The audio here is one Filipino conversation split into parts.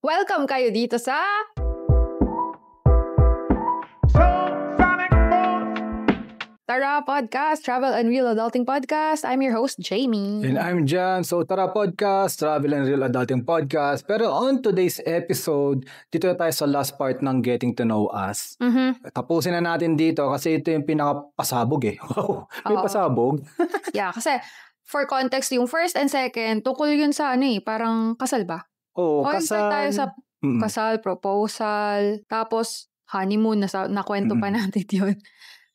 Welcome kayo dito sa Tara Podcast, Travel and Real Adulting Podcast. I'm your host, Jamie. And I'm Jan. So Tara Podcast, Travel and Real Adulting Podcast. Pero on today's episode, dito na tayo sa last part ng Getting to Know Us. Tapusin na natin dito kasi ito yung pinakapasabog eh. Wow, may pasabog. Yeah, kasi for context, yung first and second, tukol yun sa parang kasal ba? Oo, kasal. Tayo sa kasal, proposal, tapos honeymoon, nakwento pa natin yun.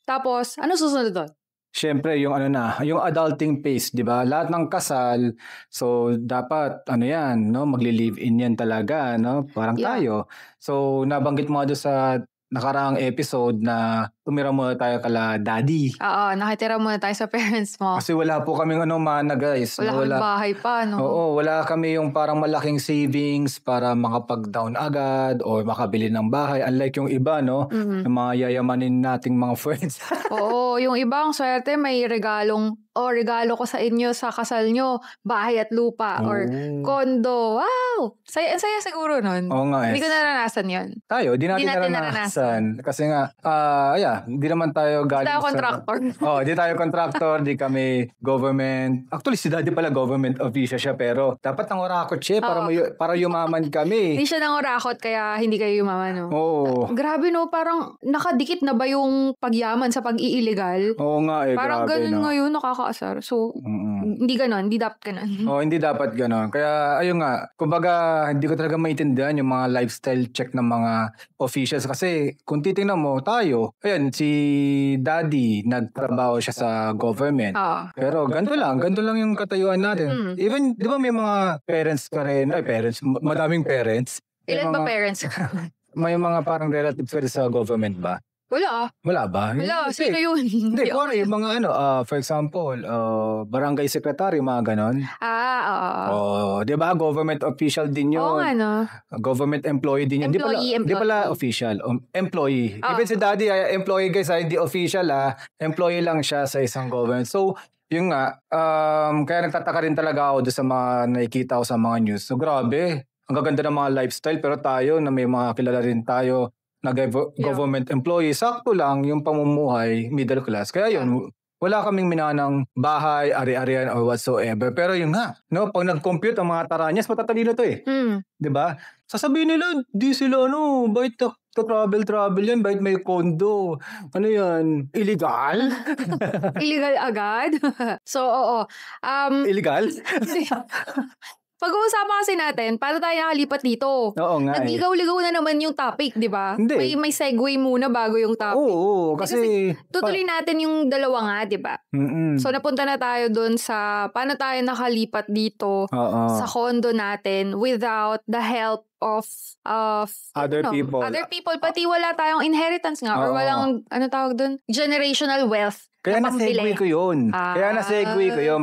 Tapos, ano susunod doon? Siyempre, yung yung adulting phase, di ba? Lahat ng kasal, so dapat, magli-live-in yan talaga, no? Parang tayo. So, nabanggit mo doon sa nakaraang episode na tumira muna tayo kala daddy. Oo, nakitira muna tayo sa parents mo. Kasi wala po kaming mana guys. Wala kaming bahay pa, no? Oo, wala kami yung parang malaking savings para makapag-down agad or makabili ng bahay. Unlike yung iba, no? Yung mga yayamanin nating mga friends. Oo, yung ibang swerte may regalo ko sa inyo sa kasal nyo, bahay at lupa or kondo. Wow! Saya siguro nun. Oo nga. Hindi ko naranasan yun. Tayo, di natin naranasan. Kasi nga, hindi naman tayo galing tayo contractor. Di tayo contractor, di kami government. Actually, si daddy pala government official siya, pero dapat nangurakot siya para yumaman kami. Hindi siya nangurakot, kaya hindi kayo yumaman, no? Oo. Grabe, no? Parang nakadikit na ba yung pagyaman sa pag-iilegal? Oo nga, parang grabe, ganun ngayon, nakakaasar. So, hindi ganon, hindi dapat ganon. Hindi dapat ganon. Kaya, ayun nga, kumbaga, hindi ko talaga maintindihan yung mga lifestyle check ng mga officials. Kasi, kung titingnan mo, tayo, ayan, si daddy, nagtrabaho siya sa government. Pero, ganito lang yung katayuan natin. Even, di ba may mga parents ka rin, madaming parents. Ilan ba parents? May mga parang relatives ka rin sa government ba? Wala ba? Wala, sino yun? Hindi, yung mga for example, barangay secretary, mga ganon. Oo. Di ba? Government official din yun. Oo nga, no? Government employee din yun. Hindi pala official. Employee. Even si daddy, employee guys, hindi official employee lang siya sa isang government. So, yun nga, kaya nagtataka rin talaga ako doon sa mga nakikita ko sa mga news. So, grabe. Ang gaganda ng mga lifestyle, pero tayo, na may mga kilala rin tayo, na government employee, sakto lang yung pamumuhay, middle class. Kaya yun, wala kaming minanang bahay, ari-arian, or whatsoever. Pero yun nga, no, pag nag-compute ang mga taranyas, matatalino to eh. Diba? Sasabihin nila, di sila, bakit travel yan, bakit may kondo? Ano yan? Illegal? Illegal agad? So, oo. Illegal? Pag-uusapan kasi natin, paano tayo nakalipat dito? Oo nga. Nagligaw-ligaw na naman yung topic, di ba? Hindi. May segue muna bago yung topic. Oo, kasi tutuloy natin yung dalawa nga, di ba? So, napunta na tayo dun sa paano tayo nakalipat dito sa condo natin without the help of other people. Other people, pati wala tayong inheritance nga or walang, tawag dun? Generational wealth. Kaya na-segue ko yun.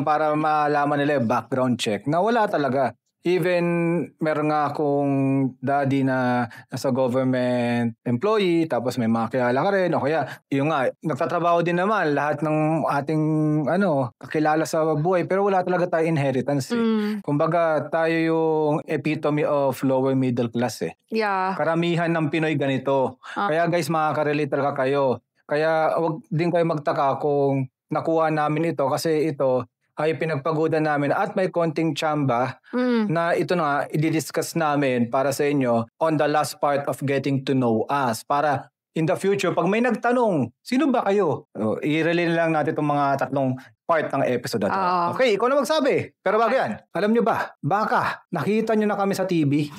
Para malaman nila yung background check na wala talaga. Even meron nga akong daddy na nasa government employee, tapos may mga kilala ka rin. O kaya, yung nga, nagtatrabaho din naman lahat ng ating kakilala sa buhay, pero wala talaga tayo inheritance eh. Kumbaga, tayo yung epitome of lower middle class eh. Yeah. Karamihan ng Pinoy ganito. Kaya guys, makaka-relate talaga kayo. Kaya wag din kayo magtaka kung nakuha namin ito kasi ito ay pinagpagudan namin at may konting tsamba na ito na i-discuss namin para sa inyo on the last part of Getting to Know Us. Para in the future, pag may nagtanong, sino ba kayo? I-relay lang natin itong mga tatlong part ng episode na ito. Okay, ikaw na magsabi. Pero bago yan, alam nyo ba, baka nakita nyo na kami sa TV?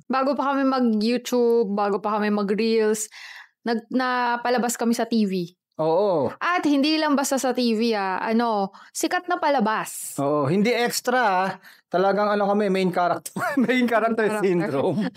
Bago pa kami mag-YouTube, bago pa kami mag-Reels, napalabas kami sa TV. Oo. At hindi lang basta sa TV sikat na palabas. Oo, hindi extra. Talagang kami, main character. Main character syndrome.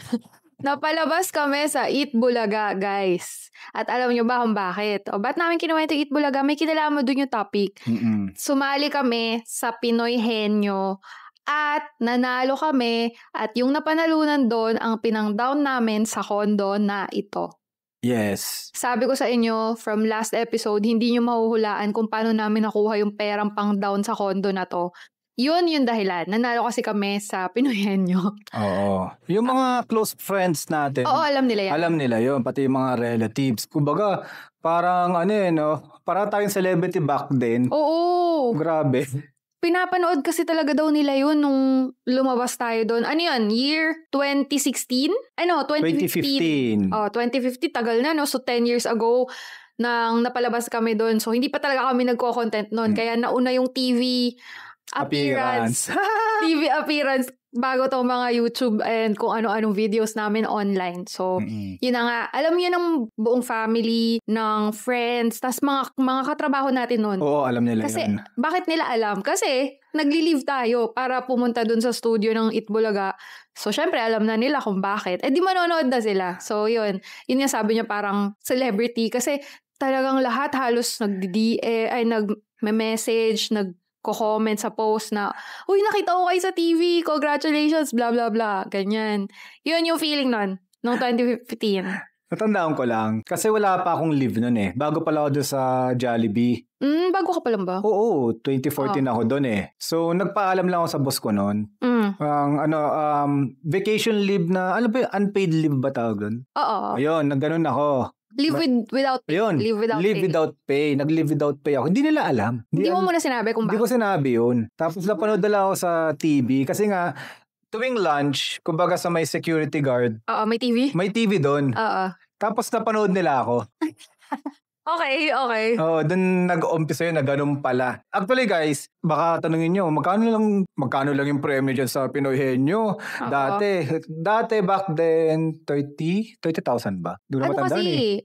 Napalabas kami sa Eat Bulaga, guys. At alam nyo ba kung bakit? Ba't namin kinuha ito Eat Bulaga? May kinalaman mo dun yung topic. Sumali kami sa Pinoy Henyo at nanalo kami at yung napanalunan doon ang pinang-down namin sa condo na ito. Yes. Sabi ko sa inyo, from last episode, hindi nyo mahuhulaan kung paano namin nakuha yung perang pang down sa condo na to. yun yung dahilan. Nanalo kasi kami sa Pinoy Henyo. Oo. Yung mga close friends natin. Oo, alam nila yan. Alam nila yun, pati yung mga relatives. Kumbaga, parang parang tayong celebrity back then. Oo. Grabe. Pinapanood kasi talaga daw nila yun nung lumabas tayo doon. Ano yun? Year 2016? 2015. 2015. Tagal na, no? So, 10 years ago nang napalabas kami doon. So, hindi pa talaga kami nagko-content noon. Kaya nauna yung TV appearance. TV appearance bago tong mga YouTube and kung ano-anong videos namin online. So, yun na nga. Alam yun ng buong family, ng friends, tas mga katrabaho natin noon. Oo, alam nila kasi, yun. Bakit nila alam? Kasi, nagli-leave tayo para pumunta dun sa studio ng Itbulaga. So, syempre, alam na nila kung bakit. Di manonood na sila. So, yun. Yun nga sabi niya parang celebrity. Kasi, talagang lahat halos nag-message, nagko-comment sa post na, uy, nakita ko kayo sa TV, congratulations, blah, blah, blah. Ganyan. Yun yung feeling nun, noong 2015. Natandaan ko lang. Kasi wala pa akong leave nun eh. Bago pala ako doon sa Jollibee. Bago ka pa lang ba? Oo, 2014 ako doon eh. So, nagpaalam lang ako sa boss ko noon. Vacation leave na, unpaid leave ba tawag doon? Oo. Ayun, nagganon ako. Leave without pay. Ayun, leave without pay. Nag-leave without pay ako. Hindi nila alam. Hindi mo muna sinabi kung bakit? Hindi ko sinabi yun. Tapos napanood na lang ako sa TV. Kasi nga, tuwing lunch, kumbaga sa may security guard. Oo, may TV? May TV doon. Oo. Tapos napanood nila ako. Okay. Oo, doon nag-umpisa yun na ganun pala. Actually guys, baka tanungin nyo, magkano lang yung premyo dyan sa Pinoy Henyo? Dati back then, 30,000 ba? Doon na matandaan kasi,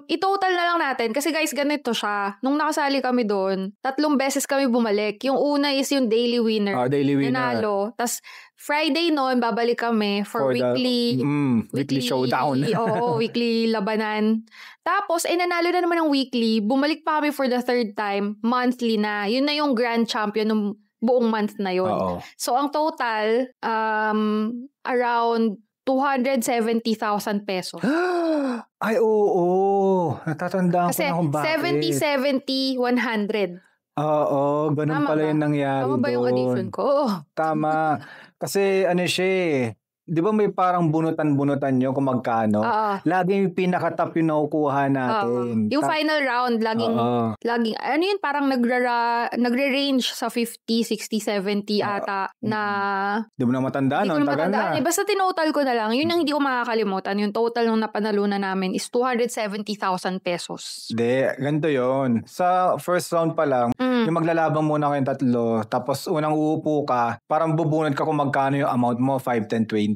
i-total na lang natin. Kasi guys, ganito siya. Nung nakasali kami doon, 3 beses kami bumalik. Yung una is yung daily winner. Daily winner. Nanalo. Tapos, Friday noon, babalik kami for weekly showdown. Oo, weekly labanan. Tapos, nanalo na naman ng weekly. Bumalik pa kami for the 3rd time. Monthly na. Yun na yung grand champion ng buong month na yun. So, ang total, around 270,000 pesos. Ay, oo. Natatandaan ko na kung bakit. Kasi 70, 100. Oo, ganun pala yung nangyari doon. Tama ba yung addition ko? Tama. Kasi siya eh. Di ba may parang bunutan-bunutan nyo kung magkano? Laging pinaka-top yung nakukuha natin. Yung final round, laging, yun, parang nagre-range sa 50, 60, 70 ata na... Di mo na matandaan, no? Tagal na. Basta tinotal ko na lang. Yun ang hindi ko makakalimutan. Yung total nung napanalunan namin is 270,000 pesos. Hindi, ganito yun. Sa first round pa lang, yung maglalabang muna kayong 3, tapos unang uupo ka, parang bubunod ka kung magkano yung amount mo, 5, 10, 20.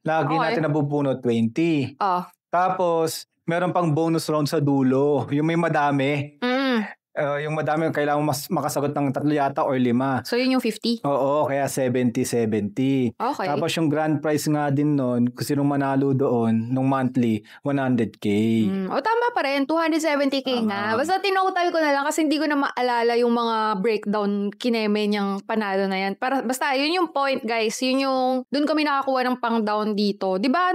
Lagi natin nabubunot 20. Tapos, meron pang bonus round sa dulo. Yung may madami. Yung madami, kailangan mas makasagot ng 3 yata or 5. So, yun yung 50? Oo, kaya 70. Okay. Tapos yung grand prize nga din nun, kung sinong manalo doon, nung monthly, 100K. Tama pa rin, 270K nga. Basta tinotal ko na lang kasi hindi ko na maalala yung mga breakdown kineme niyang panalo na yan. Basta, yun yung point, guys. Yun yung, dun kami nakakuha ng pang-down dito. Diba,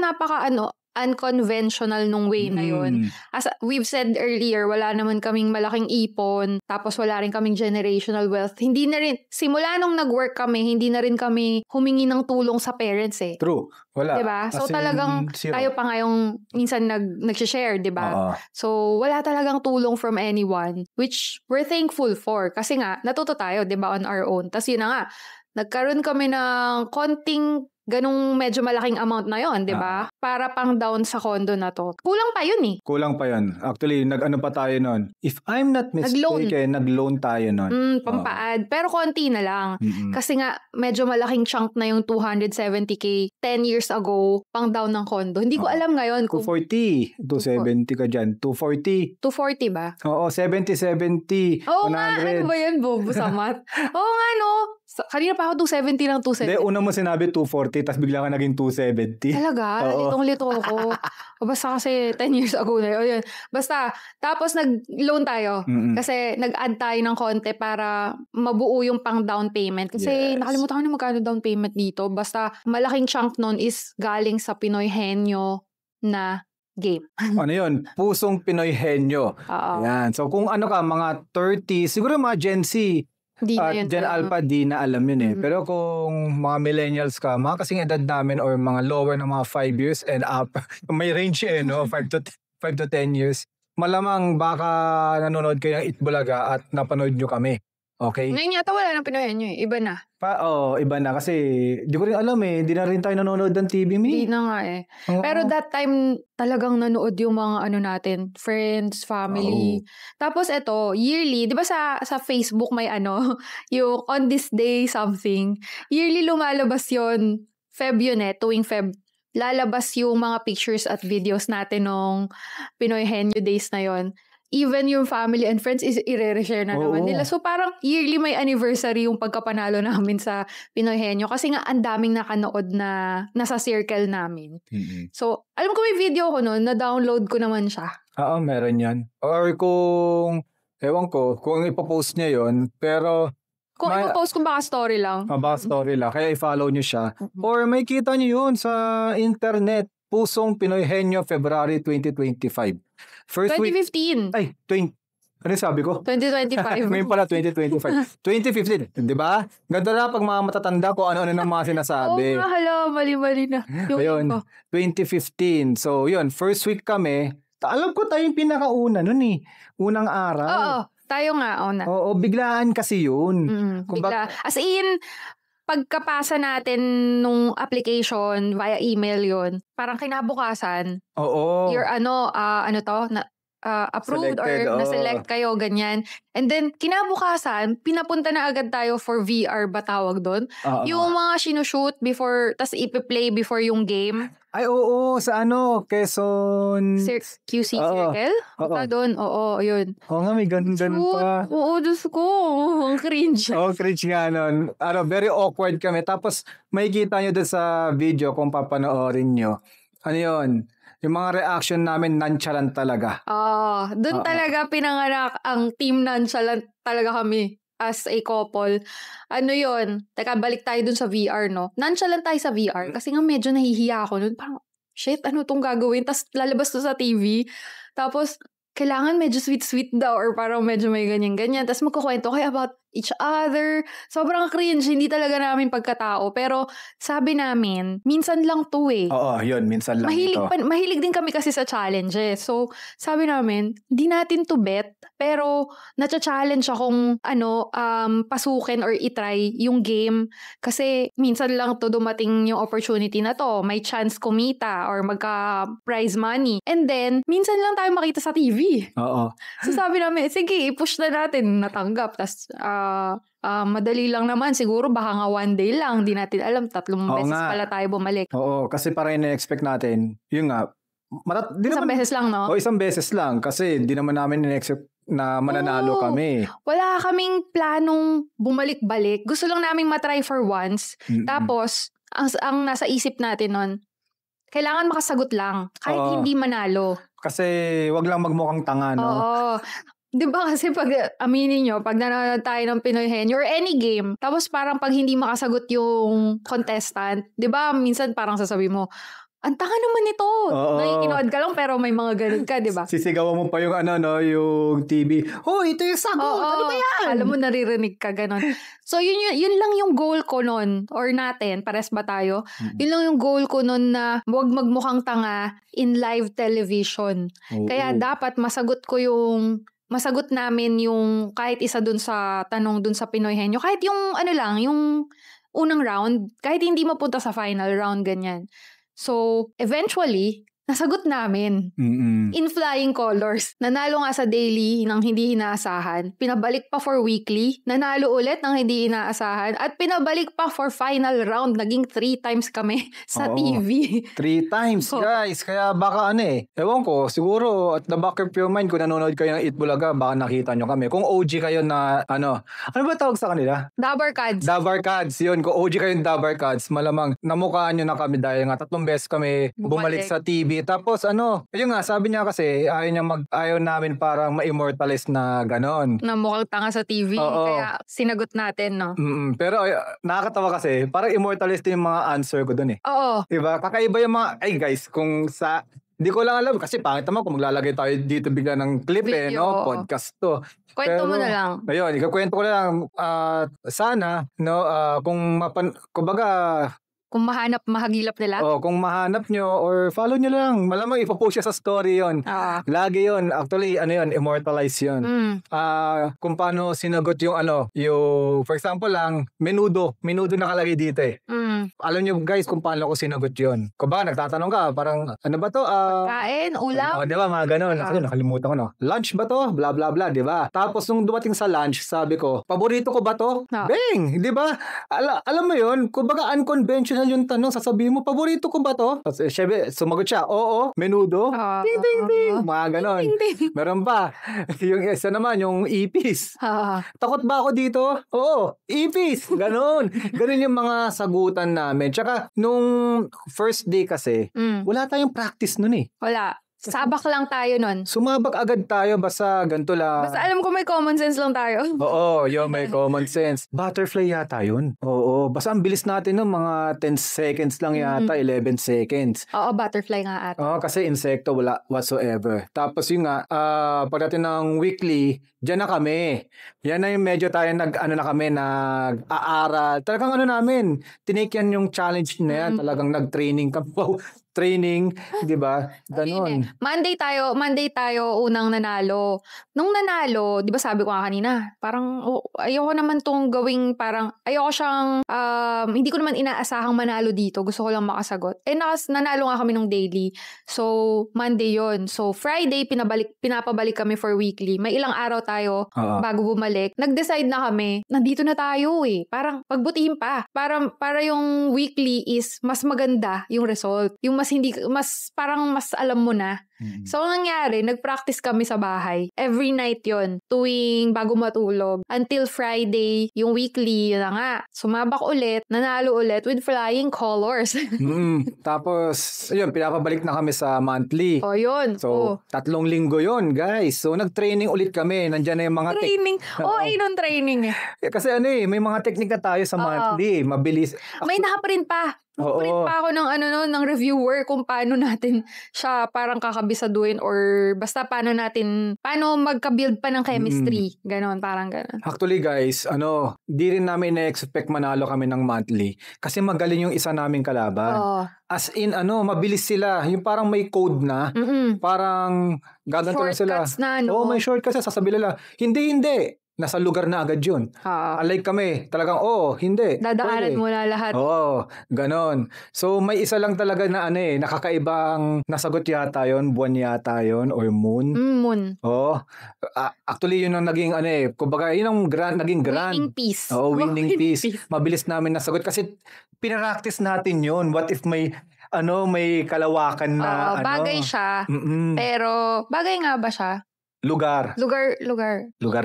unconventional nung way na yun. As we've said earlier, wala naman kaming malaking ipon, tapos wala rin kaming generational wealth. Hindi na rin, simula nung nag-work kami, hindi na rin kami humingi ng tulong sa parents eh. True. Wala. Diba? So talagang tayo pa nga yung minsan nag-share, diba? So wala talagang tulong from anyone, which we're thankful for. Kasi nga, natuto tayo, diba, on our own. Tapos yun na nga, nagkaroon kami ng konting ganung medyo malaking amount na yon, di ba? Para pang down sa condo na to. Kulang pa yun eh. Kulang pa yun. Actually, nag-ano pa tayo nun. If I'm not mistaken, nag-loan tayo nun. Pampaad. Pero konti na lang. Kasi nga, medyo malaking chunk na yung 270K 10 years ago, pang down ng condo. Hindi ko alam ngayon kung... 240. 270 ka dyan. 240. 240 ba? Oo, 70. Oo 100. nga, ano ba yan, Bobo sa math? Oo nga, no? Kanina pa ako 270 lang 270. Hindi, una mo sinabi 240, tapos bigla ka naging 270. Talaga? Litong-lito ako. Basta kasi 10 years ago na yun. Basta, tapos nag-loan tayo. Kasi nag-add tayo ng konti para mabuo yung pang down payment. Kasi nakalimutan ko na magkano down payment dito. Basta, malaking chunk nun is galing sa Pinoy Henyo na game. Ano yun? Pusong Pinoy Henyo. Yan. So kung ano ka, mga 30, siguro mga Gen Z, Gen Alpha, di na alam yun eh. Pero kung mga millennials ka, mga kasing edad namin or mga lower na mga 5 years and up, may range no? 5 to 10 years. Malamang baka nanonood kayo ng Itbulaga at napanood nyo kami. Okay? Ngayon yata wala nang Pinoy Henyo eh. Iba na. Iba na kasi di ko rin alam eh. Di na rin tayo nanonood ng TV, Di na nga eh. Pero that time talagang nanood yung mga natin, friends, family. Tapos eto, yearly, di ba sa Facebook may yung on this day something. Yearly lumalabas yon Feb yun eh, tuwing Feb. Lalabas yung mga pictures at videos natin nung Pinoy Henyo days na yon. Even yung family and friends is i-re-share na naman nila. So parang yearly may anniversary yung pagkapanalo namin sa Pinoy Henyo kasi nga ang daming nakanood na nasa circle namin. So alam ko may video ko noon, na-download ko naman siya. Oo, meron yan. Or kung, ewan ko, kung ipopost niya yon pero kung ipopost ko baka story lang. Baka story lang. Kaya i-follow nyo siya. Or may kita nyo yun sa internet. Pusong Pinoy Henyo, February 2025. 2015. Ano sabi ko? 2025. Ngayon pala, 2025. 2015. Di ba? Ganda na pag mga matatanda ko ano-ano ng mga sinasabi. Hala, mali-mali na. Ayun, 2015. So, yun, first week kami. Alam ko tayo yung pinakauna nun eh. Unang araw. Oo, tayo nga una. Oo, biglaan kasi yun. Bigla. As in, pagkapasa natin nung application via email yon, parang kinabukasan. You're approved selected, or na-select kayo, ganyan. And then, kinabukasan, pinapunta na agad tayo for VR ba tawag doon? Yung mga sinushoot before, tas ipi-play before yung game. Ay, oo, sa Quezon... QC Circle? Doon, yun. Oo nga, may ganun pa. Oo, Diyos ko. Ang cringe. Cringe nga nun. Very awkward kami. Tapos, makikita nyo doon sa video kung papanoorin nyo. Ano yun? Yung mga reaction namin, nonchalant talaga. Doon talaga pinanganak ang team nonchalant talaga kami as a couple. Ano yun? Teka, balik tayo dun sa VR, no? Nonchalant tayo sa VR kasi nga medyo nahihiya ako nun. Parang, shit, ano tong gagawin? Tapos lalabas to sa TV. Tapos, kailangan medyo sweet-sweet daw or parang medyo may ganyan-ganyan. Tapos magkukwento kayo about each other. Sobrang cringe. Hindi talaga namin pagkatao. Pero sabi namin, minsan lang to eh. Oo, yun. Minsan lang mahilig din kami kasi sa challenges. So, sabi namin, di natin to bet. Pero, nacha-challenge akong pasukin or itry yung game. Kasi minsan lang to dumating yung opportunity na to. May chance kumita or magka-prize money. And then, minsan lang tayo makita sa TV. Oo. So sabi namin, sige, i-push na natin. Natanggap. Tapos, madali lang naman. Siguro baka nga one day lang. Di natin alam. 3 beses pala tayo bumalik. Oo, kasi parang ina-expect natin. Yun nga. Isang beses lang, no? Isang beses lang. Kasi di naman namin ina-expect na mananalo kami. Wala kaming planong bumalik-balik. Gusto lang namin matry for once. Tapos, ang nasa isip natin nun, kailangan makasagot lang. Kahit hindi manalo. Kasi wag lang magmukhang tanga, no? Oo. Diba kasi pag aminin nyo, pag nanonood tayo ng Pinoy Henyo or any game, tapos parang pag hindi makasagot yung contestant, diba minsan parang sasabi mo, ang tanga naman nito. Nakikinood ka lang pero may mga ganun ka, diba? Sisigawan mo pa yung yung TV. Ito yung sagot. Ano ba yan? Alam mo, naririnig ka ganun. So, yun lang yung goal ko nun, or natin, pares ba tayo? Yun lang yung goal ko nun na huwag magmukhang tanga in live television. Kaya dapat masagot namin yung kahit isa dun sa tanong dun sa Pinoy Henyo. Kahit yung yung unang round, kahit hindi mapunta sa final round, ganyan. So, eventually, nasagot namin. In flying colors. Nanalo nga sa daily ng hindi inaasahan. Pinabalik pa for weekly. Nanalo ulit ng hindi inaasahan. At pinabalik pa for final round. Naging 3 times kami sa TV. 3 times, guys. Kaya baka ewan ko, siguro at the back of your mind, kung nanonood kayo ng Itbulaga, baka nakita nyo kami. Kung OG kayo na, ano ba tawag sa kanila? Dabar Cards. Dabar Cards, yun. Kung OG kayo ng Dabar Cards, malamang namukhaan nyo na kami dahil nga 3 beses kami bumalik sa TV. Tapos yun nga, sabi niya kasi ayaw namin parang ma-immortalize na ganon. Na mukhang tanga sa TV. Kaya sinagot natin, no? Pero nakakatawa kasi, parang immortalize din yung mga answer ko dun eh. Oo. Diba? Kakaiba yung mga, guys, kung sa Hindi ko lang alam kasi pangit naman kung maglalagay tayo dito bigla ng clip no? Podcast to. Kwento mo na lang. Ayun, ikakwento ko na lang sana, no, kumbaga, kung mahagilap nila? Kung mahanap nyo or follow nyo lang. Malamang ipopost siya sa story yon. Lagi yon. Actually, immortalize yon. Kung paano sinagot yung for example lang, menudo nakalagay dito eh. Alam nyo guys kung paano ko sinagot yon. Kung ba, nagtatanong ka, parang, ano ba to? Kain, ulam? Di ba, mga ganun. Nakalimutan ko, no? Lunch ba to? Blah, blah, blah, di ba? Tapos, nung dumating sa lunch, sabi ko, paborito ko ba to? Bang! Di ba? Alam mo yun, kumbaga unconventional yung tanong, sasabihin mo, paborito ko ba to? Syempre, sumagot siya, oo, menudo. Ding, ding, ding. Mga ganon. Meron pa. Yung isa naman, yung ipis. Takot ba ako dito? Oo, ipis. Ganon. Ganon yung mga sagutan namin. Tsaka, nung first day kasi, wala tayong practice nun eh. Wala. Sabak lang tayo nun. Sumabak agad tayo, basta ganito lang. Basta alam ko may common sense lang tayo. Oo, may common sense. Butterfly yata yun. Oo, basta ang bilis natin ng mga 10 seconds lang yata, 11 seconds. Oo, butterfly nga ata. Oo, kasi insekto wala whatsoever. Tapos yung nga, pagdating ng weekly, dyan na kami. Yan na yung medyo tayo nag-aaral. Talagang namin, tinake yan yung challenge na yan. Talagang nag-training kami. Training, 'di ba? Ganon. Monday tayo unang nanalo. Nung nanalo, 'di ba sabi ko kanina, parang ayoko naman tong gawing parang ayoko siyang hindi ko naman inaasahang manalo dito. Gusto ko lang makasagot. Nanalo nga kami nung daily. So, Monday 'yon. So, Friday pinapabalik kami for weekly. May ilang araw tayo bago bumalik. Nag-decide na kami, nandito na tayo eh. Parang pagbutihin pa. Para yung weekly is mas maganda yung result. Yung mas alam mo na. So, ang nangyari, nag-practice kami sa bahay. Every night yon, tuwing bago matulog. Until Friday, yung weekly, yun na nga. Sumabak ulit, nanalo ulit with flying colors. Tapos, yun, pinapabalik na kami sa monthly. Yun. So, 3 linggo yun, guys. So, nag-training ulit kami. Nandiyan na yung mga training. Nun training eh. Kasi may mga technique na tayo sa monthly. Mabilis. May nakaprint pa. Print pa ako ng reviewer kung paano natin siya parang kakabisaduhin or basta paano magka-build pa ng chemistry. Ganon, parang ganon. Actually guys, di rin namin na-expect manalo kami ng monthly kasi magaling yung isa naming kalaban. As in, mabilis sila. Yung parang may code na. Parang gaganto na sila. Shortcuts na, no? May shortcuts na. Sasabihin nila, hindi. Nasa lugar na agad yun. Unlike kami, talagang, hindi. Dadaanan mo na lahat. Ganon. So, may isa lang talaga na nakakaibang nasagot yata yun, buwan yata yun, or moon. Moon. Actually, yun ang naging, kumbaga, yun ang naging grand. Winning piece. Winning piece. Mabilis namin nasagot kasi pinaractice natin yun. What if may kalawakan na, bagay siya. Pero, bagay nga ba siya? Lugar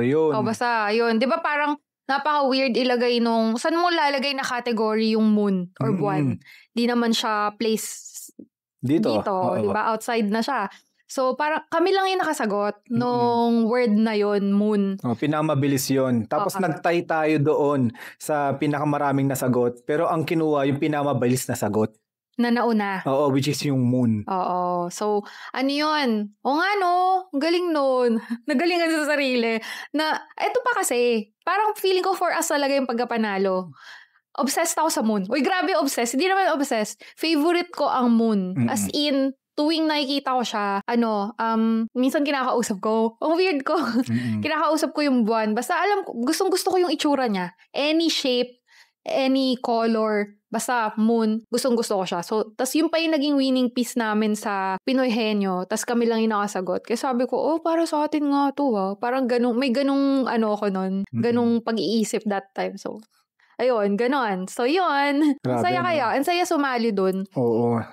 yun. Basta yun. Di ba parang napaka-weird ilagay saan mo lalagay na category yung moon or buwan? Di naman siya place dito. Di ba? Outside na siya. So, parang kami lang yung nakasagot nung word na yon, moon. Pinamabilis yon. Tapos nagtay tayo doon sa pinakamaraming nasagot. Pero ang kinuha yung pinamabilis na sagot. Na nauna. Which is yung moon. So, yun? Galing nun. Nagalingan sa sarili. Na, eto pa kasi, parang feeling ko for us talaga yung pagkapanalo. Obsessed ako sa moon. Uy, grabe obsessed. Hindi naman obsessed. Favorite ko ang moon. As in, tuwing nakikita ko siya, minsan kinakausap ko. Ang weird ko. Kinakausap ko yung buwan. Basta alam ko, gustong-gusto ko yung itsura niya. Any shape, any color, basta moon, gustong-gusto ko siya. So, tas yun pa yung naging winning piece namin sa Pinoy Henyo, tas kami lang yung nakasagot. Kaya sabi ko, para sa atin nga to Parang ganung, may ganung ako nun, ganung pag-iisip that time. So, ayun, ganon. So, yun. Ang saya kaya. Ang saya sumali dun.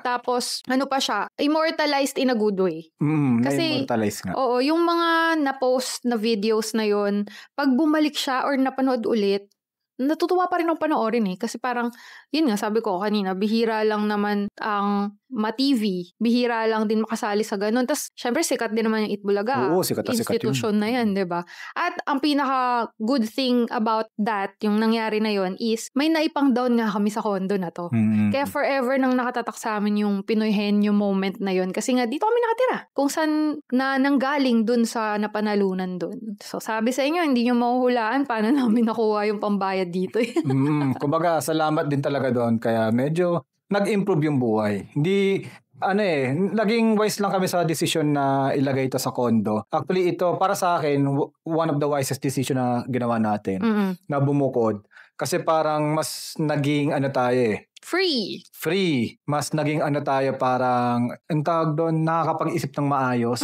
Tapos, pa siya? Immortalized in a good way. Kasi, immortalized nga. Yung mga na-post na videos na yun, pag bumalik siya or napanood ulit, natutuwa pa rin ang panoorin eh. Kasi parang, yun nga, sabi ko kanina, bihira lang naman ang ma-TV. Bihira lang din makasali sa ganun. Tapos, syempre, sikat din naman yung Eat Bulaga. Oo, sikat na sikat yun. Institution na yan, diba? At ang pinaka good thing about that, yung nangyari na yon is, may naipang down nga kami sa condo na to. Kaya forever nang nakatatak sa amin yung Pinoy Henyo moment na yon. Kasi nga, dito kami nakatira. Kung saan na nanggaling dun sa napanalunan dun. So, sabi sa inyo, hindi nyo mahuhulaan paano namin nakuha yung pambayad dito. Kumbaga, salamat din talaga doon. Kaya medyo nag-improve yung buhay. Hindi, naging wise lang kami sa decision na ilagay ito sa condo. Actually, ito, para sa akin, one of the wisest decision na ginawa natin. Na bumukod. Kasi parang mas naging tayo Free. Mas naging tayo parang, ang tawag doon, nakakapag-isip ng maayos.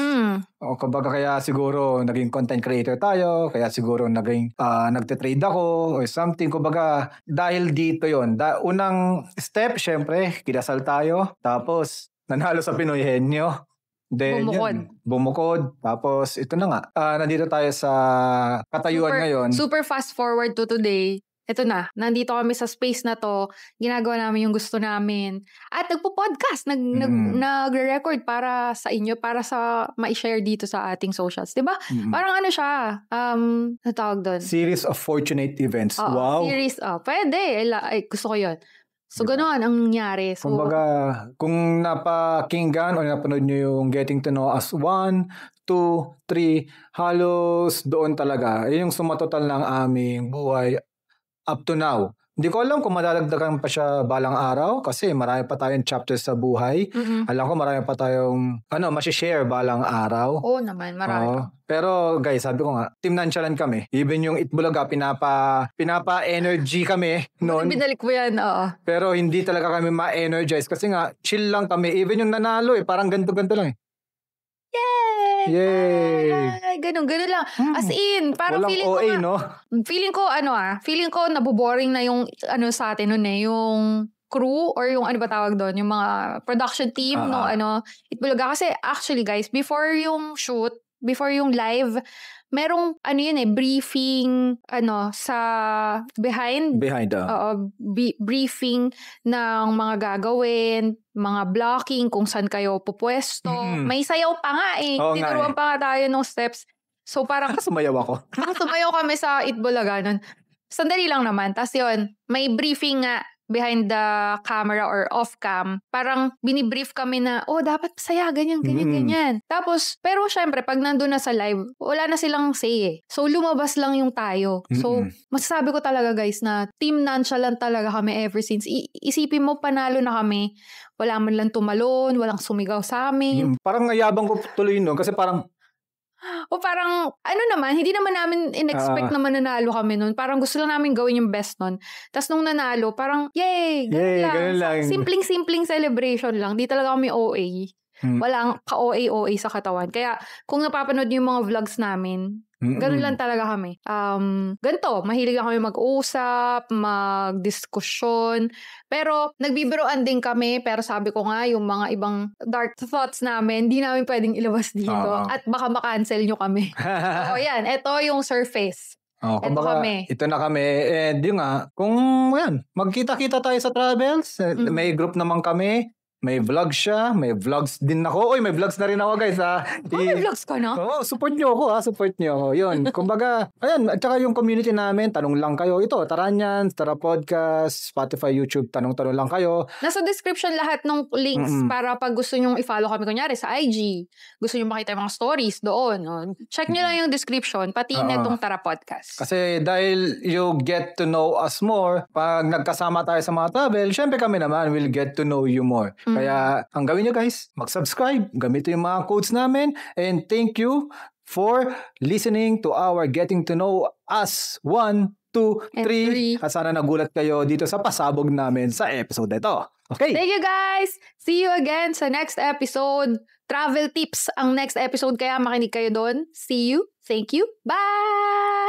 O kumbaga kaya siguro naging content creator tayo, kaya siguro naging nagte-trade ako or something. Kumbaga dahil dito yon. Unang step, syempre, kinasal tayo. Tapos, nanalo sa Pinoy Henyo. Then, bumukod. Tapos, ito na nga. Nandito tayo sa katayuan ngayon. Super fast forward to today. Ito na, nandito kami sa space na to, ginagawa namin yung gusto namin. At nagpo-podcast, nagre-record para sa inyo, para sa ma-share dito sa ating socials. Diba? Parang siya, natawag doon? Series of fortunate events. Wow. Series, pwede. Gusto ko yun. So, ganoon ang nangyari. So, kumbaga, kung napakinggan o napanood nyo yung Getting to Know Us 1, 2, 3, halos doon talaga. Yung sumatotal ng aming buhay up to now. Hindi ko alam kung madadagdagan pa siya balang araw kasi marami pa tayong chapters sa buhay. Alam ko marami pa tayong masishare balang araw. Oo naman, marami. Pero guys, sabi ko nga, team nonchalant kami. Even yung Eat Bulaga, pinapa-energy kami noon. Binalik mo yan, oo. Pero hindi talaga kami ma-energize kasi nga, chill lang kami. Even yung nanalo parang ganto-ganto lang eh. Yay! Ganun lang. As in, parang walang feeling OA, ko, no? Feeling ko naboboring na yung, sa atin nun yung crew or yung ba tawag doon, yung mga production team, Eat Bulaga. Kasi actually guys, before yung shoot, before yung live, merong briefing sa behind briefing ng mga gagawin, mga blocking, kung saan kayo pupwesto. May sayaw pa nga tinuruan pa nga tayo ng steps. So parang sumayaw ako. Sumayaw kami sa Eat Bulaga nun. Sandali lang naman. Tapos yun, may briefing nga behind the camera or off cam, parang binibrief kami na, dapat saya, ganyan. Tapos, pero syempre, pag nandun na sa live, wala na silang say So, lumabas lang yung tayo. So, masasabi ko talaga guys na team nonchalant talaga kami ever since. Isipin mo, panalo na kami. Wala man lang tumalon, walang sumigaw sa amin. Parang ngayabang ko tuloy kasi parang O parang, hindi naman namin in-expect na mananalo kami nun. Parang gusto lang namin gawin yung best nun. Tapos nung nanalo, parang, yay! Ganun lang. Simpleng celebration lang. Di talaga kami OA. Walang ka-OA sa katawan. Kaya, kung napapanood yung mga vlogs namin, ganun lang talaga kami. Ganito, mahilig lang kami mag-usap, mag-diskusyon. Pero, nagbibiroan din kami. Pero sabi ko nga, yung mga ibang dark thoughts namin, di namin pwedeng ilabas dito. At baka makancel nyo kami. So, yan. Ito yung surface. Ito kami. Ito na kami. And yun nga, kung magkita-kita tayo sa travels, may group naman kami. May vlog siya, may vlogs din ako. May vlogs na rin ako guys may vlogs ka na? Support nyo ako support nyo ako. Yun, kumbaga, at saka yung community namin, tanong lang kayo. Ito, Taranyans, Tara Podcast, Spotify, YouTube, tanong-tanong lang kayo. Nasa description lahat ng links para pag gusto nyo i-follow kami kunyari sa IG, gusto nyo makita yung mga stories doon. Check nyo lang yung description, pati netong Tara Podcast. Kasi dahil you get to know us more, pag nagkasama tayo sa mga travel, syempre kami naman will get to know you more. Kaya, ang gawin nyo guys, mag-subscribe, gamitin yung mga codes namin, and thank you for listening to our Getting to Know Us 1, 2, 3. At sana nagulat kayo dito sa pasabog namin sa episode na ito. Okay. Thank you guys! See you again sa next episode. Travel tips ang next episode, kaya makinig kayo doon. See you. Thank you. Bye!